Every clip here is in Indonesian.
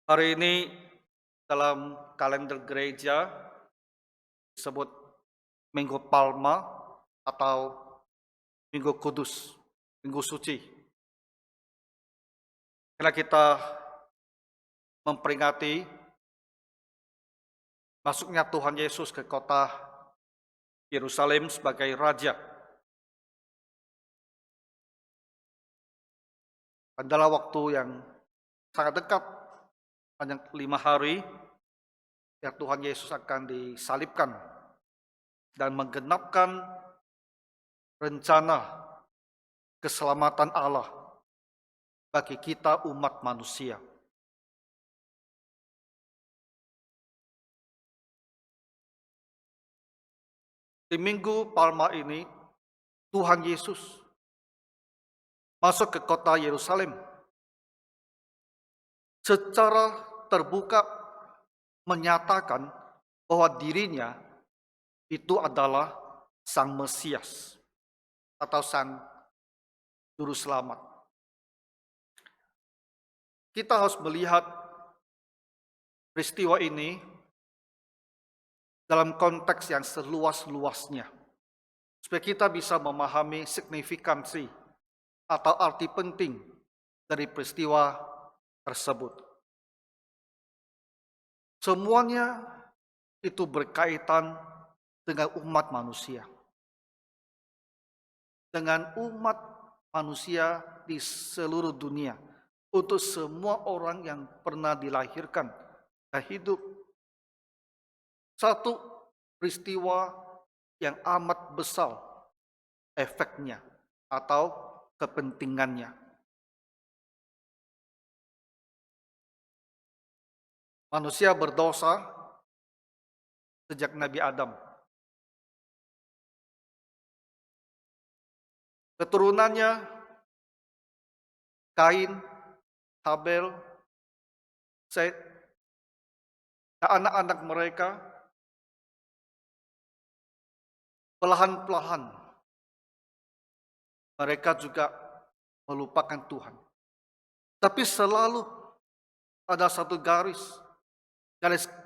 Hari ini dalam kalender gereja disebut Minggu Palma atau Minggu Kudus, Minggu Suci. Karena kita memperingati masuknya Tuhan Yesus ke kota Yerusalem sebagai Raja. Adalah waktu yang sangat dekat, hanya 5 hari, ya Tuhan Yesus akan disalibkan dan menggenapkan rencana keselamatan Allah bagi kita umat manusia. Di Minggu Palma ini, Tuhan Yesus masuk ke kota Yerusalem secara terbuka menyatakan bahwa dirinya itu adalah Sang Mesias atau Sang Juru Selamat. Kita harus melihat peristiwa ini dalam konteks yang seluas-luasnya, supaya kita bisa memahami signifikansi atau arti penting dari peristiwa tersebut. Semuanya itu berkaitan dengan umat manusia. Dengan umat manusia di seluruh dunia. Untuk semua orang yang pernah dilahirkan dan hidup. Satu peristiwa yang amat besar efeknya atau kepentingannya. Manusia berdosa sejak Nabi Adam. Keturunannya Kain, Habel, Set, dan anak-anak mereka perlahan-lahan mereka juga melupakan Tuhan. Tapi selalu ada satu garis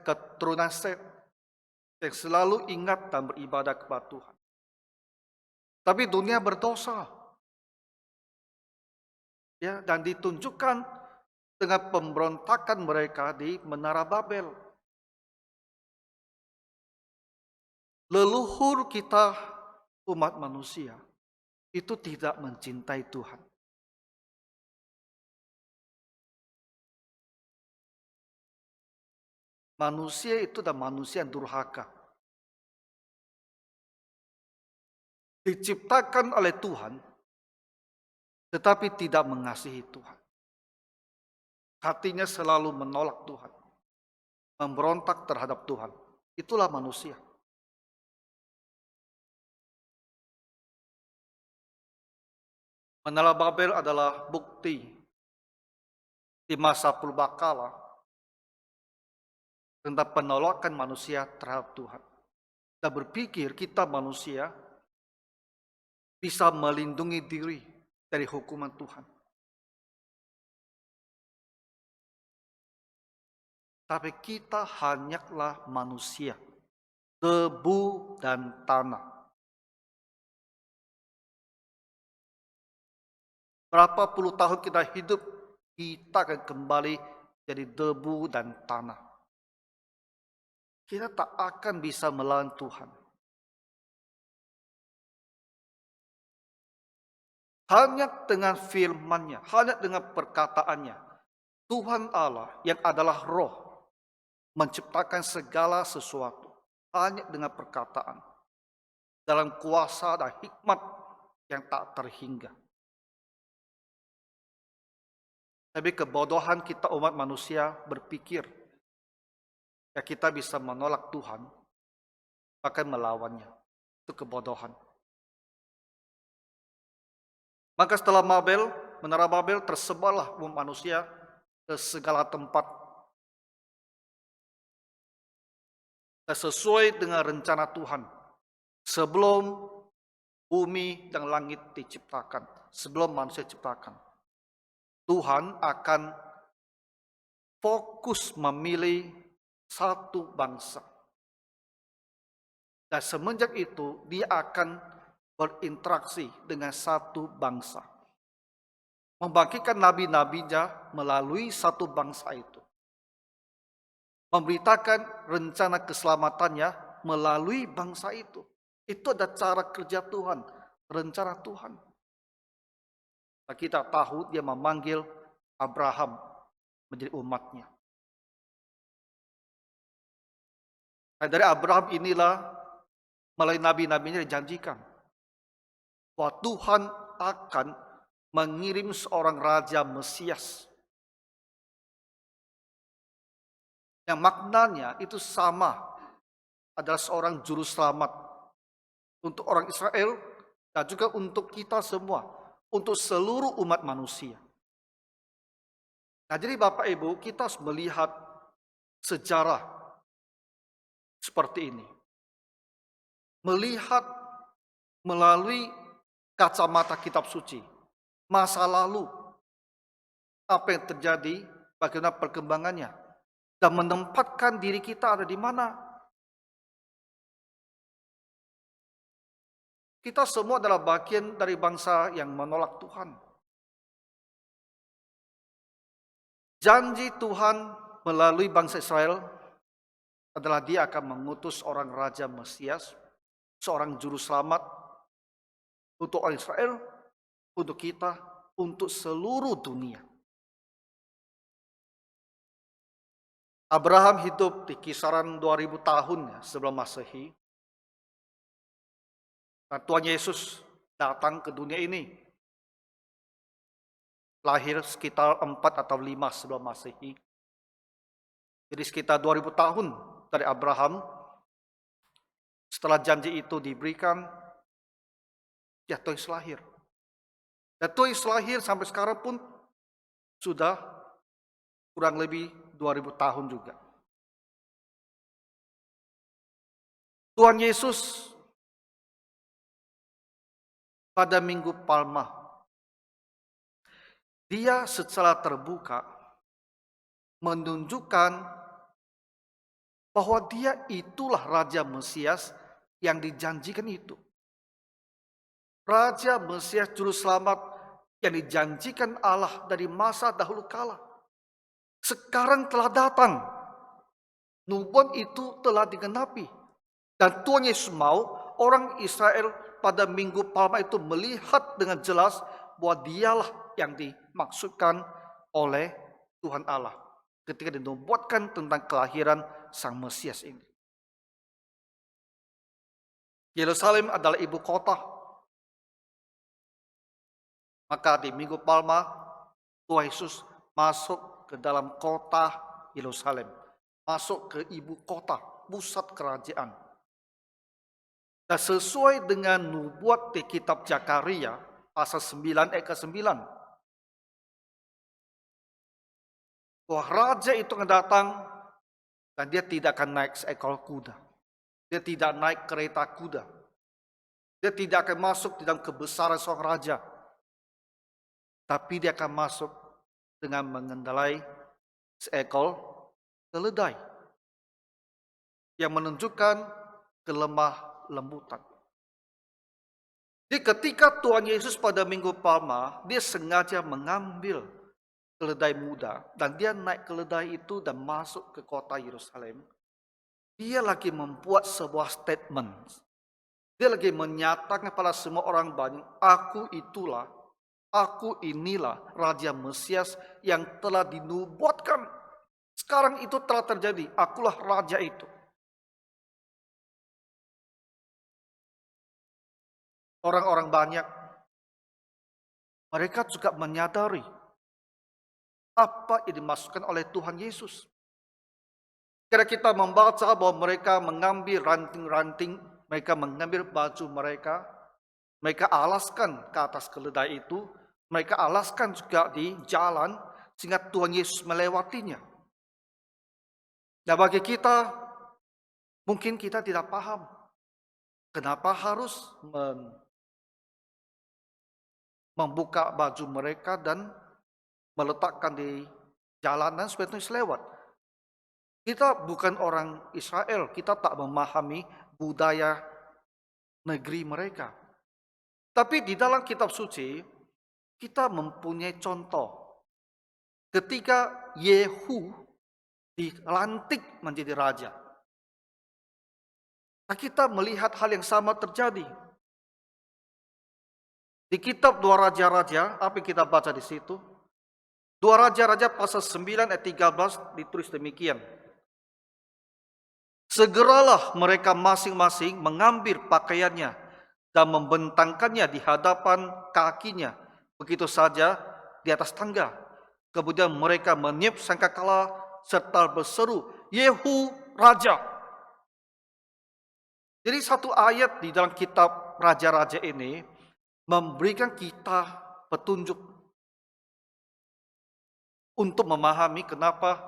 keturunan Set yang selalu ingat dan beribadah kepada Tuhan. Tapi dunia berdosa. Ya, dan ditunjukkan dengan pemberontakan mereka di Menara Babel. Leluhur kita umat manusia itu tidak mencintai Tuhan. Manusia itu adalah manusia yang durhaka. Diciptakan oleh Tuhan, tetapi tidak mengasihi Tuhan. Hatinya selalu menolak Tuhan, memberontak terhadap Tuhan. Itulah manusia. Menara Babel adalah bukti di masa purbakala tentang penolakan manusia terhadap Tuhan. Kita berpikir kita manusia bisa melindungi diri dari hukuman Tuhan. Tapi kita hanyalah manusia, debu dan tanah. Berapa puluh tahun kita hidup, kita akan kembali jadi debu dan tanah. Kita tak akan bisa melawan Tuhan. Hanya dengan firman-Nya, hanya dengan perkataannya, Tuhan Allah yang adalah roh, menciptakan segala sesuatu hanya dengan perkataan, dalam kuasa dan hikmat yang tak terhingga. Tapi kebodohan kita umat manusia berpikir ya kita bisa menolak Tuhan, bahkan melawannya. Itu kebodohan. Maka setelah Menara Babel tersebarlah umat manusia ke segala tempat. Sesuai dengan rencana Tuhan. Sebelum bumi dan langit diciptakan. Sebelum manusia diciptakan. Tuhan akan fokus memilih satu bangsa. Dan semenjak itu dia akan berinteraksi dengan satu bangsa. Membangkitkan nabi-nabinya melalui satu bangsa itu. Memberitakan rencana keselamatannya melalui bangsa itu. Itu ada cara kerja Tuhan, rencana Tuhan. Nah, kita tahu dia memanggil Abraham menjadi umatnya. Nah, dari Abraham inilah melalui nabi-nabinya dijanjikan bahwa Tuhan akan mengirim seorang raja Mesias yang maknanya itu sama, adalah seorang juru selamat untuk orang Israel dan juga untuk kita semua, untuk seluruh umat manusia. Nah, jadi Bapak Ibu, kita harus melihat sejarah seperti ini. Melihat melalui kacamata kitab suci, masa lalu, apa yang terjadi, bagaimana perkembangannya, dan menempatkan diri kita ada di mana. Kita semua adalah bagian dari bangsa yang menolak Tuhan. Janji Tuhan melalui bangsa Israel adalah dia akan mengutus orang Raja Mesias, seorang juru selamat untuk orang Israel, untuk kita, untuk seluruh dunia. Abraham hidup di kisaran 2000 tahun sebelum Masehi. Nah, Tuhan Yesus datang ke dunia ini. Lahir sekitar 4 atau 5 sebelum Masehi. Jadi sekitar 2000 tahun dari Abraham. Setelah janji itu diberikan, ya Tuhan Yesus lahir. Dan Tuhan Yesus lahir sampai sekarang pun sudah kurang lebih 2000 tahun juga. Tuhan Yesus pada Minggu Palma, dia secara terbuka menunjukkan bahwa dia itulah Raja Mesias yang dijanjikan itu. Raja Mesias Juru Selamat yang dijanjikan Allah dari masa dahulu kala. Sekarang telah datang. Nubuat itu telah digenapi. Dan Tuhan Yesus mau orang Israel pada Minggu Palma itu melihat dengan jelas bahwa dialah yang dimaksudkan oleh Tuhan Allah ketika dinubuatkan tentang kelahiran Sang Mesias ini. Yerusalem adalah ibu kota. Maka di Minggu Palma, Tuhan Yesus masuk ke dalam kota Yerusalem. Masuk ke ibu kota, pusat kerajaan. Dan sesuai dengan nubuat di kitab Zakaria, pasal 9 ayat ke-9. Bahwa raja itu akan datang dan dia tidak akan naik seekor kuda. Dia tidak naik kereta kuda. Dia tidak akan masuk di dalam kebesaran seorang raja. Tapi dia akan masuk dengan mengendarai seekor keledai. Yang menunjukkan kelemah lembutan. Jadi ketika Tuhan Yesus pada Minggu Palma, dia sengaja mengambil keledai muda. Dan dia naik keledai itu dan masuk ke kota Yerusalem. Dia lagi membuat sebuah statement. Dia lagi menyatakan kepada semua orang banyak, aku inilah Raja Mesias yang telah dinubuatkan. Sekarang itu telah terjadi, akulah Raja itu. Orang-orang banyak, mereka juga menyadari apa yang dimaksudkan oleh Tuhan Yesus. Karena kita membaca bahwa mereka mengambil ranting-ranting, mereka mengambil baju mereka alaskan ke atas keledai itu, mereka alaskan juga di jalan, sehingga Tuhan Yesus melewatinya. Nah, bagi kita, mungkin kita tidak paham kenapa harus membuka baju mereka dan meletakkan di jalanan supaya tulis lewat. Kita bukan orang Israel, kita tak memahami budaya negeri mereka. Tapi di dalam kitab suci, kita mempunyai contoh. Ketika Yehu dilantik menjadi raja. Nah, kita melihat hal yang sama terjadi. Di kitab Dua Raja-Raja, apa yang kita baca di situ? Dua Raja-Raja pasal 9 ayat 13 ditulis demikian. Segeralah mereka masing-masing mengambil pakaiannya dan membentangkannya di hadapan kakinya. Begitu saja di atas tangga. Kemudian mereka meniup sangkakala serta berseru, Yehu Raja. Jadi satu ayat di dalam kitab Raja-Raja ini memberikan kita petunjuk untuk memahami kenapa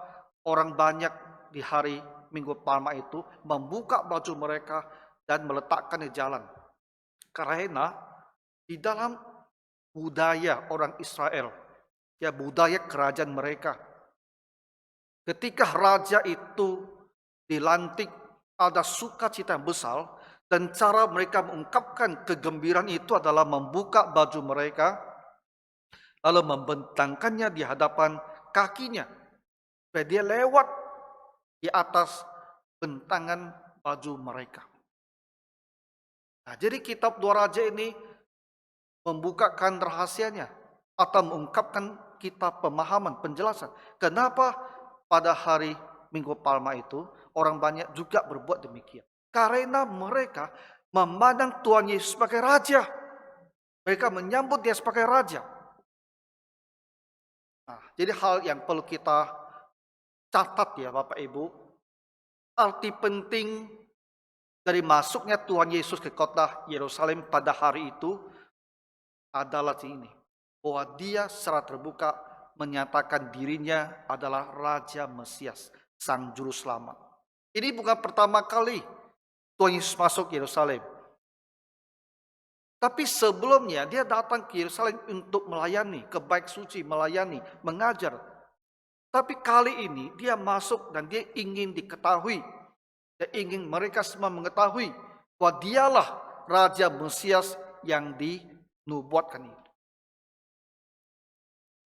orang banyak di hari Minggu Palma itu membuka baju mereka dan meletakkan di jalan. Karena di dalam budaya orang Israel, ya budaya kerajaan mereka, ketika raja itu dilantik ada sukacita yang besar dan cara mereka mengungkapkan kegembiraan itu adalah membuka baju mereka lalu membentangkannya di hadapan kakinya supaya dia lewat di atas bentangan baju mereka. Nah, jadi kitab Dua Raja ini membukakan rahasianya atau mengungkapkan kita pemahaman, penjelasan. Kenapa pada hari Minggu Palma itu orang banyak juga berbuat demikian. Karena mereka memandang Tuhan Yesus sebagai Raja. Mereka menyambut dia sebagai Raja. Nah, jadi hal yang perlu kita catat ya Bapak Ibu. Arti penting dari masuknya Tuhan Yesus ke kota Yerusalem pada hari itu adalah ini. Bahwa dia secara terbuka menyatakan dirinya adalah Raja Mesias, Sang Juru Selamat. Ini bukan pertama kali Tuhan Yesus masuk Yerusalem. Tapi sebelumnya dia datang ke Yerusalem untuk melayani, ke bait suci, melayani, mengajar. Tapi kali ini dia masuk dan dia ingin diketahui. Dia ingin mereka semua mengetahui bahwa dialah Raja Mesias yang dinubuatkan itu.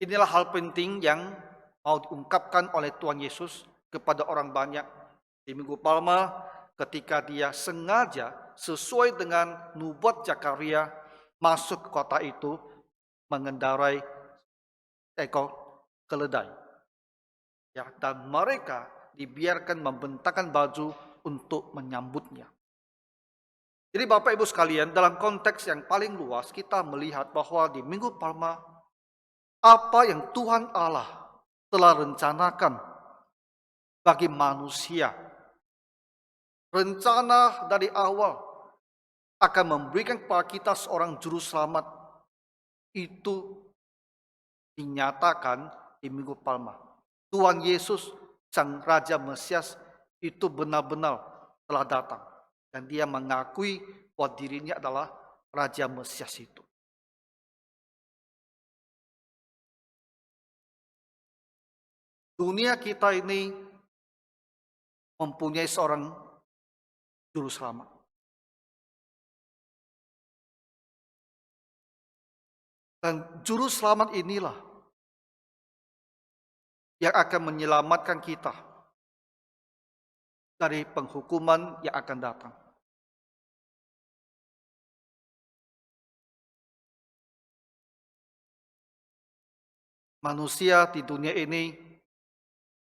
Inilah hal penting yang mau diungkapkan oleh Tuhan Yesus kepada orang banyak di Minggu Palma ketika dia sengaja sesuai dengan nubuat Zakaria masuk ke kota itu mengendarai ekor keledai. Ya, dan mereka dibiarkan membentangkan baju untuk menyambutnya. Jadi Bapak Ibu sekalian, dalam konteks yang paling luas kita melihat bahwa di Minggu Palma apa yang Tuhan Allah telah rencanakan bagi manusia. Rencana dari awal akan memberikan kepada kita seorang juru selamat itu dinyatakan di Minggu Palma. Tuhan Yesus, Sang Raja Mesias itu benar-benar telah datang. Dan dia mengakui bahwa dirinya adalah Raja Mesias itu. Dunia kita ini mempunyai seorang juru selamat. Dan juru selamat inilah yang akan menyelamatkan kita dari penghukuman yang akan datang. Manusia di dunia ini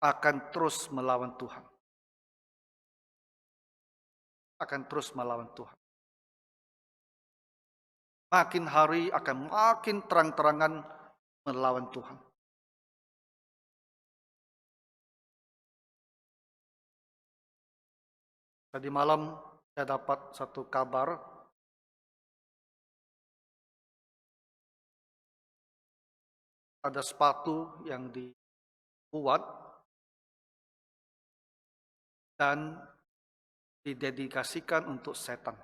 akan terus melawan Tuhan. Akan terus melawan Tuhan. Makin hari akan makin terang-terangan melawan Tuhan. Tadi malam saya dapat satu kabar ada sepatu yang dibuat dan didedikasikan untuk setan.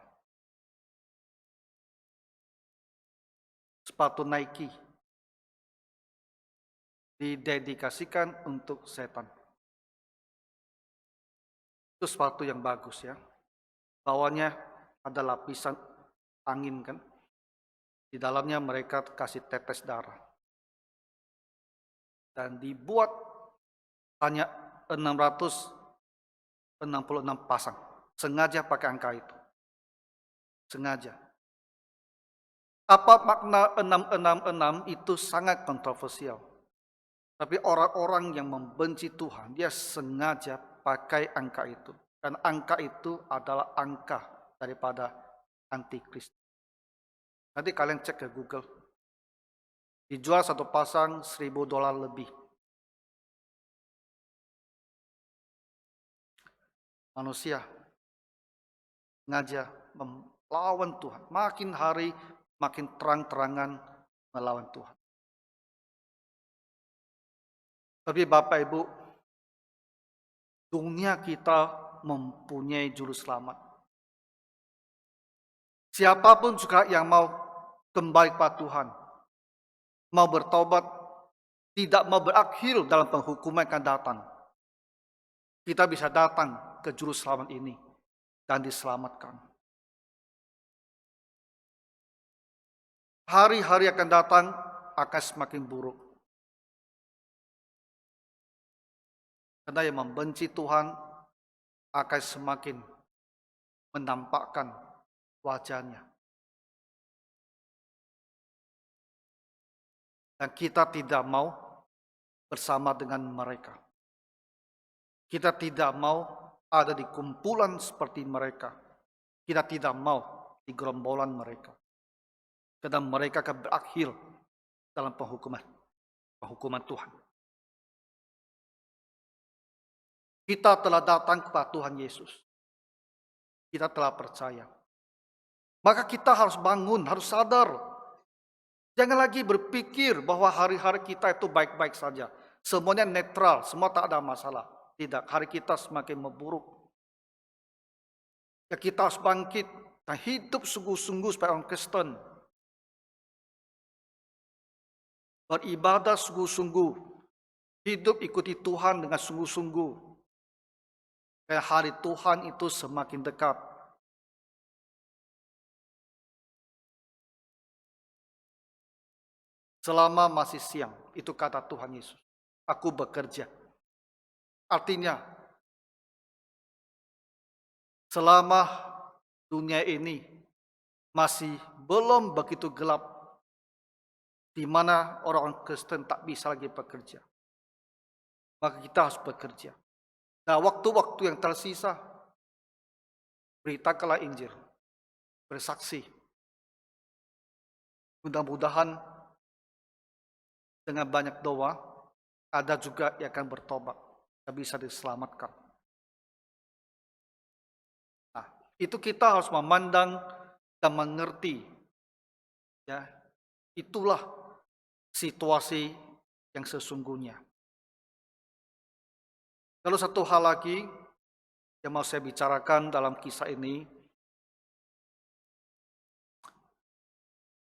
Sepatu Nike. didedikasikan untuk setan. Itu sesuatu yang bagus ya. Bawahnya ada lapisan angin kan. Di dalamnya mereka kasih tetes darah. Dan dibuat hanya 666 pasang. Sengaja pakai angka itu. Sengaja. Apa makna 666 itu sangat kontroversial. Tapi orang-orang yang membenci Tuhan, dia sengaja pakai angka itu. Dan angka itu adalah angka daripada antikristus. Nanti kalian cek ke Google. Dijual satu pasang $1.000 lebih. Manusia sengaja melawan Tuhan. Makin hari makin terang-terangan melawan Tuhan. Tapi Bapak Ibu, dunia kita mempunyai juru selamat. Siapapun juga yang mau kembali kepada Tuhan, mau bertobat, tidak mau berakhir dalam penghukuman yang akan datang, kita bisa datang ke juru selamat ini dan diselamatkan. Hari-hari akan datang akan semakin buruk. Karena yang membenci Tuhan akan semakin menampakkan wajahnya. Dan kita tidak mau bersama dengan mereka. Kita tidak mau ada di kumpulan seperti mereka. Kita tidak mau di gerombolan mereka. Karena mereka akan berakhir dalam penghukuman Tuhan. Kita telah datang kepada Tuhan Yesus. Kita telah percaya. Maka kita harus bangun, harus sadar. Jangan lagi berpikir bahwa hari-hari kita itu baik-baik saja. Semuanya netral, semua tak ada masalah. Tidak, hari kita semakin memburuk. Ya, kita harus bangkit dan hidup sungguh-sungguh sebagai orang Kristen. Beribadah sungguh-sungguh. Hidup ikuti Tuhan dengan sungguh-sungguh. Karena hari Tuhan itu semakin dekat. Selama masih siang, itu kata Tuhan Yesus, aku bekerja. Artinya, selama dunia ini masih belum begitu gelap, di mana orang Kristen tak bisa lagi bekerja, maka kita harus bekerja. Nah, waktu-waktu yang tersisa, beritakanlah Injil, bersaksi. Mudah-mudahan dengan banyak doa, ada juga yang akan bertobat dan bisa diselamatkan. Nah, itu kita harus memandang dan mengerti. Ya, itulah situasi yang sesungguhnya. Lalu satu hal lagi yang mau saya bicarakan dalam kisah ini,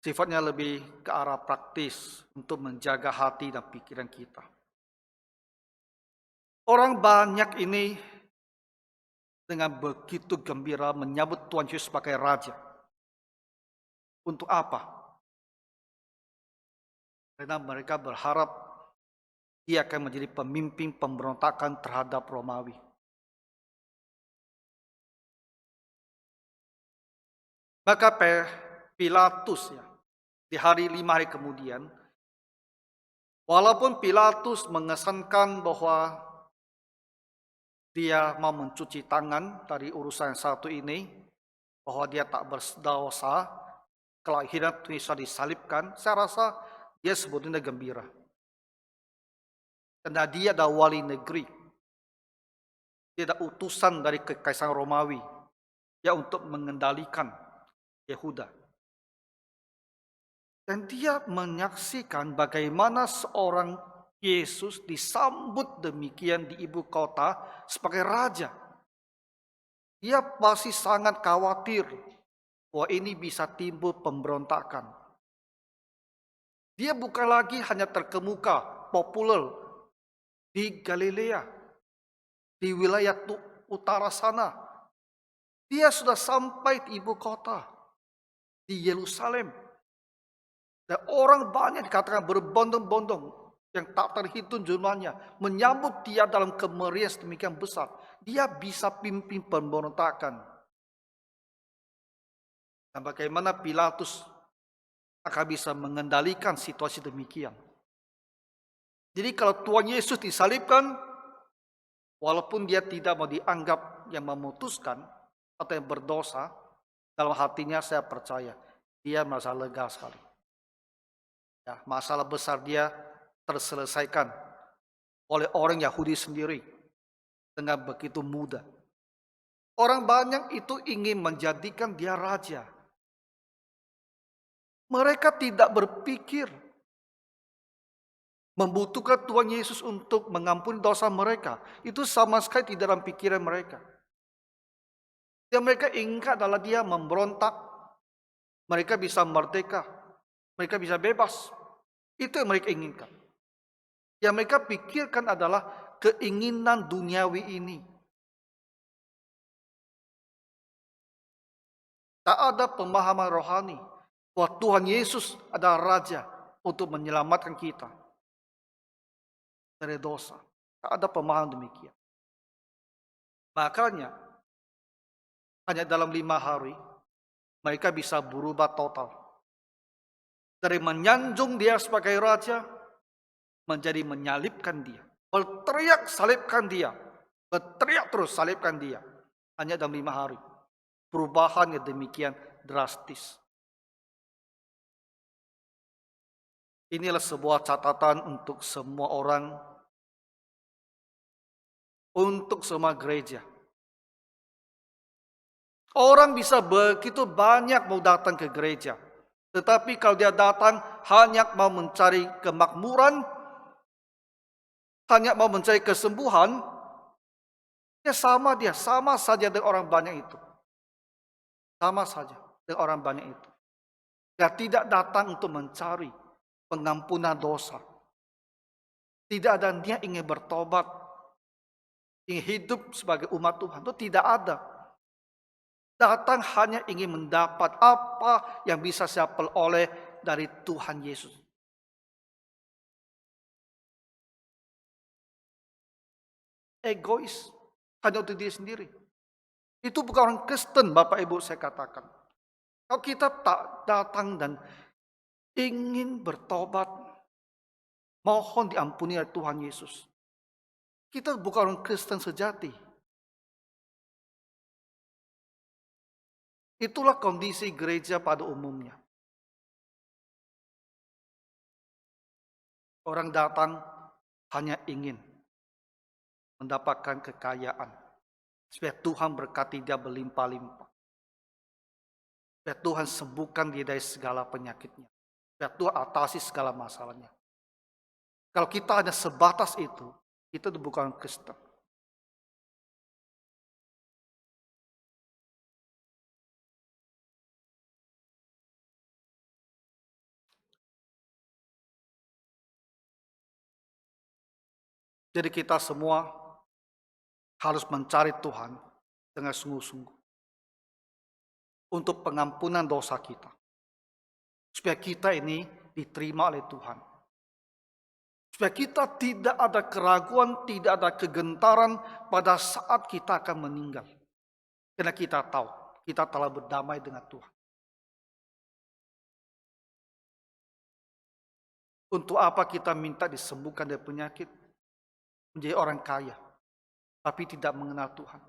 sifatnya lebih ke arah praktis untuk menjaga hati dan pikiran kita. Orang banyak ini dengan begitu gembira menyambut Tuhan Yesus sebagai Raja. Untuk apa? Karena mereka berharap dia akan menjadi pemimpin pemberontakan terhadap Romawi. Maka Pilatus ya, di hari 5 hari kemudian, walaupun Pilatus mengesankan bahwa dia mau mencuci tangan dari urusan satu ini, bahwa dia tak berdosa, kelahiran Yesus disalibkan, saya rasa dia sebetulnya gembira. Karena dia adalah wali negeri. Dia adalah utusan dari Kekaisaran Romawi, ya, untuk mengendalikan Yehuda. Dan dia menyaksikan bagaimana seorang Yesus disambut demikian di ibu kota sebagai raja. Dia pasti sangat khawatir bahwa ini bisa timbul pemberontakan. Dia bukan lagi hanya terkemuka populer di Galilea, di wilayah utara sana. Dia sudah sampai di ibu kota, di Yerusalem. Dan orang banyak dikatakan berbondong-bondong yang tak terhitung jumlahnya menyambut dia dalam kemeriahan sedemikian besar. Dia bisa pimpin pemberontakan. Dan bagaimana Pilatus akan bisa mengendalikan situasi demikian. Jadi kalau Tuhan Yesus disalibkan, walaupun dia tidak mau dianggap yang memutuskan atau yang berdosa, dalam hatinya saya percaya dia merasa lega sekali. Ya, masalah besar dia terselesaikan oleh orang Yahudi sendiri dengan begitu mudah. Orang banyak itu ingin menjadikan dia raja. Mereka tidak berpikir membutuhkan Tuhan Yesus untuk mengampuni dosa mereka. Itu sama sekali tidak dalam pikiran mereka. Yang mereka inginkan adalah dia memberontak. Mereka bisa merdeka. Mereka bisa bebas. Itu yang mereka inginkan. Yang mereka pikirkan adalah keinginan duniawi ini. Tak ada pemahaman rohani bahwa Tuhan Yesus adalah Raja untuk menyelamatkan kita dari dosa. Tak ada pemahaman demikian. Makanya hanya dalam 5 hari mereka bisa berubah total. Dari menyanjung dia sebagai raja menjadi menyalibkan dia. Berteriak salibkan dia. Berteriak terus salibkan dia. Hanya dalam 5 hari. Perubahan yang demikian drastis. Inilah sebuah catatan untuk semua orang, untuk semua gereja. Orang bisa begitu banyak mau datang ke gereja. Tetapi kalau dia datang hanya mau mencari kemakmuran, hanya mau mencari kesembuhan, dia sama saja dengan orang banyak itu. Sama saja dengan orang banyak itu. Dia tidak datang untuk mencari pengampunan dosa. Tidak ada dia ingin bertobat, ingin hidup sebagai umat Tuhan. Itu tidak ada. Datang hanya ingin mendapat apa yang bisa saya peroleh dari Tuhan Yesus. Egois, hanya untuk diri sendiri. Itu bukan orang Kristen, Bapak Ibu saya katakan. Kalau kita tak datang dan ingin bertobat, mohon diampuni oleh Tuhan Yesus. Kita bukan orang Kristen sejati. Itulah kondisi gereja pada umumnya. Orang datang hanya ingin mendapatkan kekayaan. Supaya Tuhan berkati dia berlimpah-limpah. Supaya Tuhan sembuhkan dia dari segala penyakitnya. Supaya Tuhan atasi segala masalahnya. Kalau kita hanya sebatas itu, kita bukan Kristen. Jadi kita semua harus mencari Tuhan dengan sungguh-sungguh. Untuk pengampunan dosa kita. Supaya kita ini diterima oleh Tuhan. Supaya kita tidak ada keraguan, tidak ada kegentaran pada saat kita akan meninggal. Karena kita tahu, kita telah berdamai dengan Tuhan. Untuk apa kita minta disembuhkan dari penyakit? Menjadi orang kaya, tapi tidak mengenal Tuhan.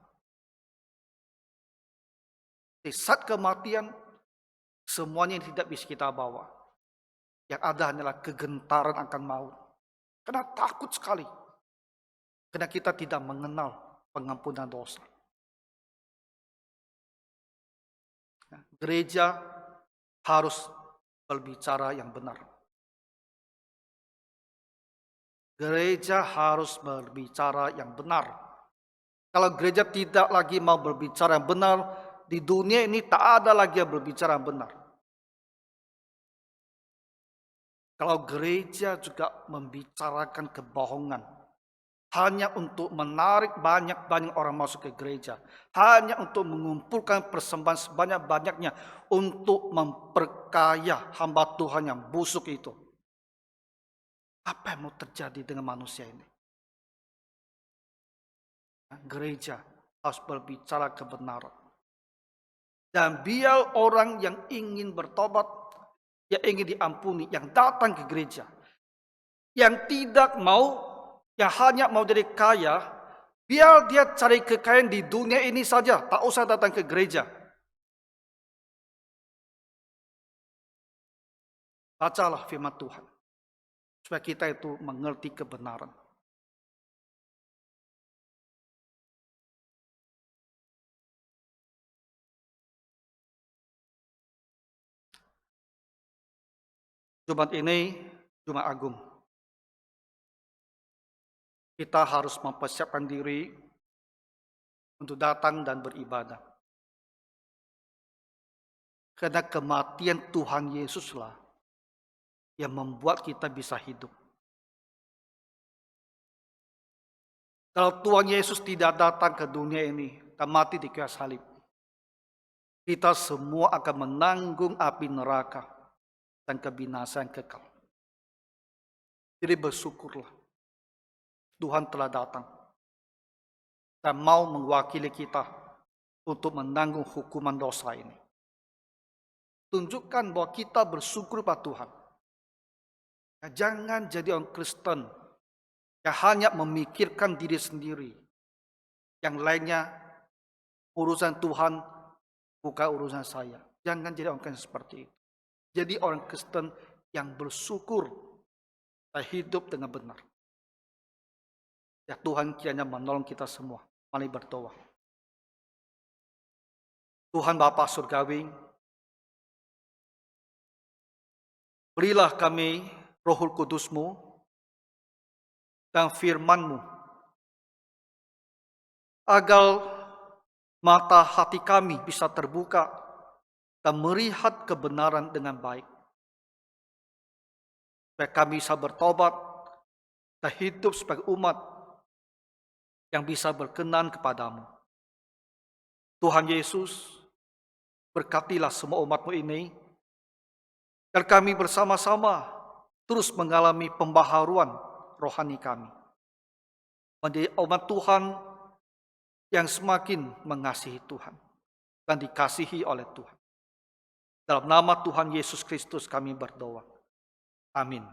Di saat kematian, semuanya tidak bisa kita bawa. Yang ada hanyalah kegentaran akan maut. Karena takut sekali. Karena kita tidak mengenal pengampunan dosa. Gereja harus berbicara yang benar. Gereja harus berbicara yang benar. Kalau gereja tidak lagi mau berbicara yang benar, di dunia ini tak ada lagi yang berbicara yang benar. Kalau gereja juga membicarakan kebohongan, hanya untuk menarik banyak-banyak orang masuk ke gereja, hanya untuk mengumpulkan persembahan sebanyak-banyaknya untuk memperkaya hamba Tuhan yang busuk itu. Apa yang mau terjadi dengan manusia ini? Gereja harus berbicara kebenaran. Dan biar orang yang ingin bertobat, yang ingin diampuni, yang datang ke gereja, yang tidak mau, yang hanya mau jadi kaya, biar dia cari kekayaan di dunia ini saja, tak usah datang ke gereja. Bacalah firman Tuhan, supaya kita itu mengerti kebenaran. Jumat ini, Jumat Agung. Kita harus mempersiapkan diri untuk datang dan beribadah. Karena kematian Tuhan Yesuslah yang membuat kita bisa hidup. Kalau Tuhan Yesus tidak datang ke dunia ini dan mati di kayu salib, kita semua akan menanggung api neraka dan kebinasaan kekal. Jadi bersyukurlah, Tuhan telah datang dan mau mewakili kita untuk menanggung hukuman dosa ini. Tunjukkan bahwa kita bersyukur pada Tuhan. Jangan jadi orang Kristen yang hanya memikirkan diri sendiri. Yang lainnya urusan Tuhan, bukan urusan saya. Jangan jadi orang Kristen seperti itu. Jadi orang Kristen yang bersyukur dan hidup dengan benar. Ya Tuhan kiranya menolong kita semua. Mari berdoa. Tuhan Bapa Surgawi, berilah kami Roh Kudus-Mu dan firman-Mu, agar mata hati kami bisa terbuka dan melihat kebenaran dengan baik. Supaya kami bisa bertobat dan hidup sebagai umat yang bisa berkenan kepadamu. Tuhan Yesus, berkatilah semua umat-Mu ini, dan kami bersama-sama terus mengalami pembaharuan rohani kami. Menjadi umat Tuhan yang semakin mengasihi Tuhan dan dikasihi oleh Tuhan. Dalam nama Tuhan Yesus Kristus kami berdoa. Amin.